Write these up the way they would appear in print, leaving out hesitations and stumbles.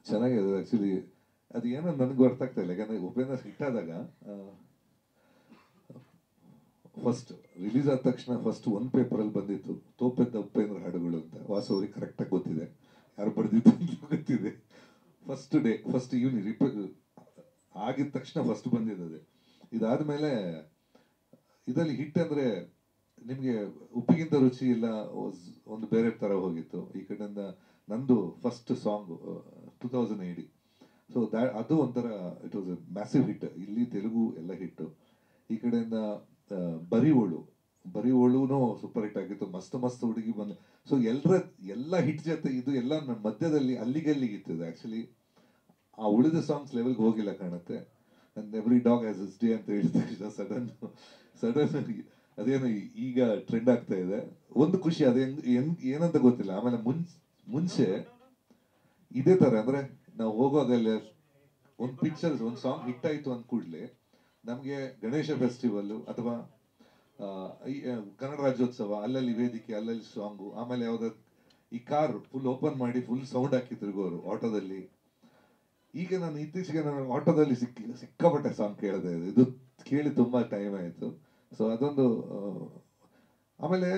ಚೆನ್ನಾಗಿದೆ ಆ್ಯಕ್ಚುಲಿ. ಅದು ಏನೋ ನನಗೂ ಅರ್ಥ ಆಗ್ತಾ ಇಲ್ಲ, ಯಾಕಂದರೆ ಉಪೇಂದ್ರ ಹಿಟ್ಟಾದಾಗ ಫಸ್ಟ್ ರಿಲೀಸ್ ಆದ ತಕ್ಷಣ ಫಸ್ಟ್ ಒಂದು ಪೇಪರಲ್ಲಿ ಬಂದಿತ್ತು ತೋಪೆದ್ದ ಉಪೇಂದ್ರ ಹಾಡುಗಳು ಅಂತ. ವಾಸು ಅವ್ರಿಗೆ ಕರೆಕ್ಟಾಗಿ ಗೊತ್ತಿದೆ ಯಾರು ಬರೆದಿದ್ದು ಅಂತ ಗೊತ್ತಿದೆ. ಫಸ್ಟ್ ಡೇ ಫಸ್ಟ್ ಈವ್ನಿಂಗ್ ಆಗಿದ ತಕ್ಷಣ ಫಸ್ಟ್ ಬಂದಿದ್ದದೆ. ಇದಾದಮೇಲೆ ಇದರಲ್ಲಿ ಹಿಟ್ ಅಂದರೆ ನಿಮಗೆ ಉಪ್ಪಿಗಿಂತ ರುಚಿ ಇಲ್ಲ ಒಂದು ಬೇರೆ ಥರ ಹೋಗಿತ್ತು. ಈ ಕಡೆಯಿಂದ ನಂದು ಫಸ್ಟ್ ಸಾಂಗು 2080. ಸೊ ಅದು ಒಂಥರ it was A massive hit. ಇಲ್ಲಿ ತೆಲುಗು ಎಲ್ಲ ಹಿಟ್ಟು. ಈ ಕಡೆಯಿಂದ ಬರಿವೋಳುನೂ ಸೂಪರ್ ಹಿಟ್ ಆಗಿತ್ತು. ಮಸ್ತ್ ಮಸ್ತ್ ಹುಡುಗಿ ಬಂದು. ಸೊ ಎಲ್ಲ ಹಿಟ್ ಜೊತೆ ಇದು ಎಲ್ಲ ನನ್ನ ಮಧ್ಯದಲ್ಲಿ ಅಲ್ಲಿಗಿತ್ತು. ಆ್ಯಕ್ಚುಲಿ ಆ ಉಳಿದ ಸಾಂಗ್ಸ್ ಲೆವೆಲ್ಗೆ ಹೋಗಿಲ್ಲ ಕಾಣುತ್ತೆ. ನನ್ನ every dog has is day ಅಂತ ಹೇಳಿದ ಸಡನ್ ಅದೇನು ಈಗ ಟ್ರೆಂಡ್ ಆಗ್ತಾ ಇದೆ. ಒಂದು ಖುಷಿ ಅದೇ ಏನಂತ ಗೊತ್ತಿಲ್ಲ. ಆಮೇಲೆ ಮುಂಚೆ ಇದೇ ಥರ ಅಂದರೆ ನಾವು ಹೋಗೋದಲ್ಲ ಒಂದು ಪಿಕ್ಚರ್ಸ್ ಒಂದು ಸಾಂಗ್ ಹಿಟ್ ಆಯಿತು ಅಂದ ಕೂಡಲೇ ನಮಗೆ ಗಣೇಶ ಫೆಸ್ಟಿವಲ್ಲು ಅಥವಾ ಕನ್ನಡ ರಾಜ್ಯೋತ್ಸವ ಅಲ್ಲಲ್ಲಿ ವೇದಿಕೆ ಅಲ್ಲಲ್ಲಿ ಸಾಂಗು, ಆಮೇಲೆ ಯಾವುದಾದ್ರು ಈ ಕಾರ್ ಫುಲ್ ಓಪನ್ ಮಾಡಿ ಫುಲ್ ಸೌಂಡ್ ಹಾಕಿ ತಿರುಗೋರು ಆಟೋದಲ್ಲಿ. ಈಗ ನಾನು ಇತ್ತೀಚೆಗೆ ಆಟೋದಲ್ಲಿ ಸಿಕ್ಕಾಪಟ್ಟೆ ಸಾಂಗ್ ಕೇಳಿದೆ. ಇದು ಕೇಳಿ ತುಂಬ ಟೈಮ್ ಆಯಿತು. ಸೊ ಅದೊಂದು ಆಮೇಲೆ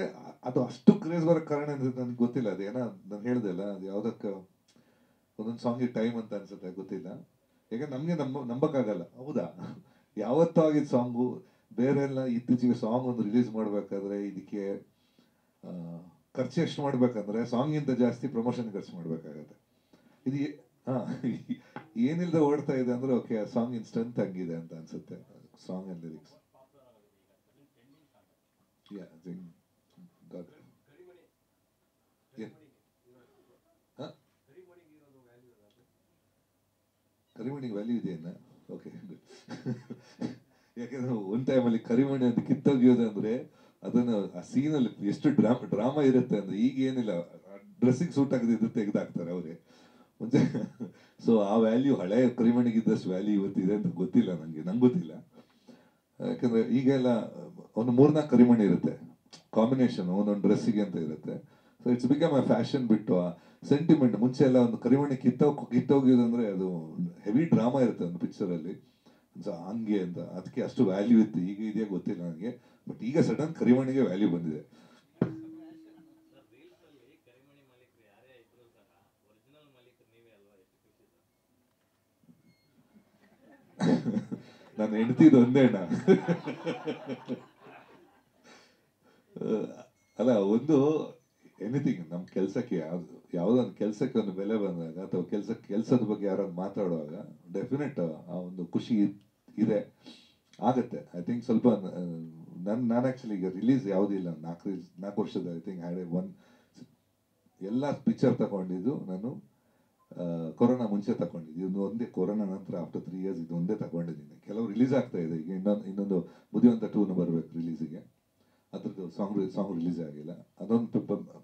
ಅದು ಅಷ್ಟು ಕ್ರೇಜ್ ಬರೋ ಕಾರಣ ನನಗೆ ಗೊತ್ತಿಲ್ಲ. ಅದೇನೋ ನಾನು ಹೇಳಿದೆ ಅಲ್ಲ, ಅದು ಯಾವುದಕ್ಕೆ ಒಂದೊಂದು ಸಾಂಗಿಗೆ ಟೈಮ್ ಅಂತ ಅನ್ಸುತ್ತೆ, ಗೊತ್ತಿಲ್ಲ. ಯಾಕಂದ್ರೆ ನಮಗೆ ನಂಬಕ್ಕಾಗಲ್ಲ. ಹೌದಾ ಯಾವತ್ತೂ ಆಗಿದ್ದು ಸಾಂಗು ಬೇರೆ ಎಲ್ಲ. ಇತ್ತೀಚೆಗೆ ಸಾಂಗ್ ಒಂದು ರಿಲೀಸ್ ಮಾಡಬೇಕಾದ್ರೆ ಇದಕ್ಕೆ ಖರ್ಚು ಎಷ್ಟು ಮಾಡ್ಬೇಕಂದ್ರೆ ಸಾಂಗಿಂತ ಜಾಸ್ತಿ ಪ್ರಮೋಷನ್ ಖರ್ಚು ಮಾಡಬೇಕಾಗತ್ತೆ. ಇದು ಏನಿಲ್ಲದೆ ಓಡ್ತಾ ಇದೆ ಅಂದರೆ ಓಕೆ ಆ ಸಾಂಗಿನ ಸ್ಟ್ರೆಂತ್ ಹಂಗಿದೆ ಅಂತ ಅನ್ಸುತ್ತೆ. ಸಾಂಗ್ ಅಂಡ್ ಲಿರಿಕ್ಸ್ ಕರಿಮಣಿಗೆ ವ್ಯಾಲ್ಯೂ ಇದೆಯನ್ನ. ಓಕೆ ಯಾಕೆಂದ್ರೆ ಒಂದು ಟೈಮಲ್ಲಿ ಕರಿಮಣಿ ಅಂತ ಕಿತ್ತೋಗಿಯೋದಂದ್ರೆ ಅದನ್ನು ಆ ಸೀನಲ್ಲಿ ಎಷ್ಟು ಡ್ರಾಮಾ ಇರುತ್ತೆ ಅಂದ್ರೆ ಈಗ ಏನಿಲ್ಲ, ಡ್ರೆಸ್ಸಿಗೆ ಸೂಟ್ ಆಗದಿದ್ದು ತೆಗೆದಾಕ್ತಾರೆ ಅವರೇ ಮುಂಚೆ. ಸೊ ಆ ವ್ಯಾಲ್ಯೂ ಹಳೆ ಕರಿಮಣಿಗಿದ್ದಷ್ಟು ವ್ಯಾಲ್ಯೂ ಇವತ್ತಿದೆ ಅಂತ ಗೊತ್ತಿಲ್ಲ ನಂಗೆ ಗೊತ್ತಿಲ್ಲ. ಯಾಕಂದ್ರೆ ಈಗೆಲ್ಲ ಒಂದು 3-4 ಕರಿಮಣಿ ಇರುತ್ತೆ ಕಾಂಬಿನೇಷನ್ ಒಂದೊಂದು ಡ್ರೆಸ್ಸಿಗೆ ಅಂತ ಇರುತ್ತೆ. So it's become A fashion ಬಿಟ್ಟು ಆ ಸೆಂಟಿಮೆಂಟ್. ಮುಂಚೆ ಎಲ್ಲ ಒಂದು ಕರಿಮಣಿ ಕಿತ್ತೋಗಿಯೋದಂದ್ರೆ ಅದು ಹೆವಿ ಡ್ರಾಮಾ ಇರುತ್ತೆ ಒಂದು ಪಿಕ್ಚರಲ್ಲಿ. ಸೊ ಹಂಗೆ ಅಂತ ಅದಕ್ಕೆ ಅಷ್ಟು ವ್ಯಾಲ್ಯೂ ಇತ್ತು. ಈಗ ಇದೆಯಾ ಗೊತ್ತಿಲ್ಲ ನನಗೆ, ಬಟ್ ಈಗ ಸಡನ್ ಕರಿಮಣಿಗೆ ವ್ಯಾಲ್ಯೂ ಬಂದಿದೆ. ನನ್ನ ಹೆಂಡತಿದು ಒಂದೇಣ ಅಲ್ಲ, ಒಂದು ಎನಿಥಿಂಗ್ ನಮ್ಮ ಕೆಲಸಕ್ಕೆ ಯಾವುದೊಂದು ಕೆಲಸಕ್ಕೆ ಒಂದು ಬೆಲೆ ಬಂದಾಗ ಅಥವಾ ಕೆಲಸದ ಬಗ್ಗೆ ಯಾರಾದ್ರು ಮಾತಾಡುವಾಗ ಡೆಫಿನೆಟ್ ಆ ಒಂದು ಖುಷಿ ಇದೆ, ಆಗತ್ತೆ. ಐ ಥಿಂಕ್ ಸ್ವಲ್ಪ ನಾನು ಆ್ಯಕ್ಚುಲಿ ಈಗ ರಿಲೀಸ್ ಯಾವುದಿಲ್ಲ 4 ವರ್ಷದ ಐ ಥಿಂಕ್ ಎಲ್ಲ ಪಿಕ್ಚರ್ ತಗೊಂಡಿದ್ದು ನಾನು ಕೊರೋನಾ ಮುಂಚೆ ತಗೊಂಡಿದ್ದು. ಇದು ಒಂದೇ ಕೊರೋನಾ ನಂತರ ಆಫ್ಟರ್ 3 years ಇದು ಒಂದೇ ತಗೊಂಡಿದ್ದೀನಿ. ಕೆಲವು ರಿಲೀಸ್ ಆಗ್ತಾ ಇದೆ. ಈಗ ಇನ್ನೊಂದು ಬುದ್ಧಿವಂತ 2 ಬರಬೇಕು ರಿಲೀಸಿಗೆ. ಅದ್ರದ್ದು ಸಾಂಗ್ ರಿಲೀಸ್ ಆಗಿಲ್ಲ. ಅದೊಂದು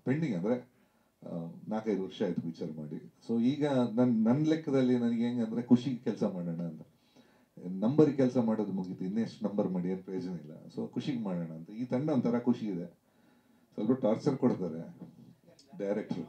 ಪೆಂಡಿಂಗ್. ಅಂದರೆ 4-5 ವರ್ಷ ಆಯಿತು ಪಿಕ್ಚರ್ ಮಾಡಿ. ಸೊ ಈಗ ನನ್ನ ಲೆಕ್ಕದಲ್ಲಿ ನನಗೆ ಹೆಂಗೆ ಅಂದರೆ ಖುಷಿಗೆ ಕೆಲಸ ಮಾಡೋಣ ಅಂತ. ನಂಬರಿಗೆ ಕೆಲಸ ಮಾಡೋದು ಮುಗೀತು, ಇನ್ನೆಷ್ಟು ನಂಬರ್ ಮಾಡಿ ಏನು ಪ್ರಯೋಜನ ಇಲ್ಲ. ಸೊ ಖುಷಿಗೆ ಮಾಡೋಣ ಅಂತ ಈ ತಂಡ ಒಂಥರ ಖುಷಿ ಇದೆ. ಸ್ವಲ್ಪ ಟಾರ್ಚರ್ ಕೊಡ್ತಾರೆ ಡೈರೆಕ್ಟ್ರು.